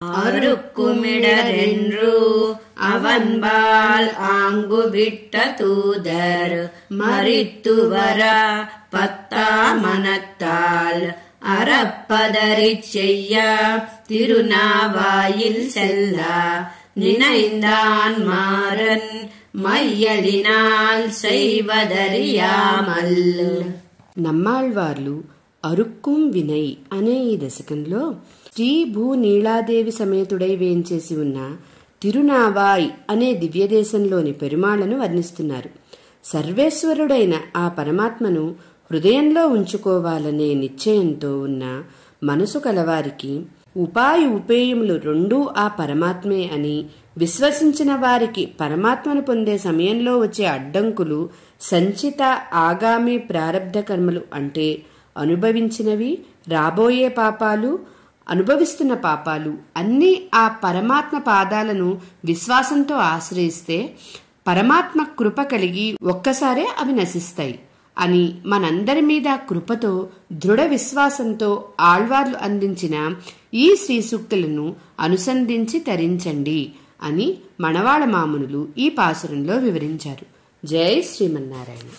அருக்குமிடரென்று அவன்பால் ஆங்கு விட்ட தூதர் மரித்துவர பத்தா மனத்தால் அறப்பதறிச் செய்ய திருநாவாயில் செல்ல நினைந்தான் மாறன் மையலினால் செய்வதறிయాமல். నమ్మాళ్వార్లు అరుక్కుం వినయ్ అనే ఈ దశకంలో శ్రీ భూ నీలాదేవి సమేతుడై వేంచేసి ఉన్న తిరునావాయ్ అనే దివ్యదేశంలోని పెరుమాళ్లను వర్ణిస్తున్నారు. సర్వేశ్వరుడైన ఆ పరమాత్మను హృదయంలో ఉంచుకోవాలనే నిశ్చయంతో ఉన్న మనసు కలవారికి ఉపాయములు రెండూ ఆ పరమాత్మే అని, విశ్వసించిన వారికి పరమాత్మను పొందే సమయంలో వచ్చే అడ్డంకులు సంచిత ఆగామి ప్రారబ్ధ కర్మలు అంటే అనుభవించినవి, రాబోయే పాపాలు, అనుభవిస్తున్న పాపాలు అన్నీ ఆ పరమాత్మ పాదాలను విశ్వాసంతో ఆశ్రయిస్తే పరమాత్మ కృప కలిగి ఒక్కసారే అవి నశిస్తాయి అని మనందరి మీద కృపతో దృఢ విశ్వాసంతో ఆళ్వార్లు అందించిన ఈ శ్రీ సూక్తులను అనుసంధించి తరించండి అని మణవాళ మామునులు ఈ పాసురంలో వివరించారు. జై శ్రీమన్నారాయణ.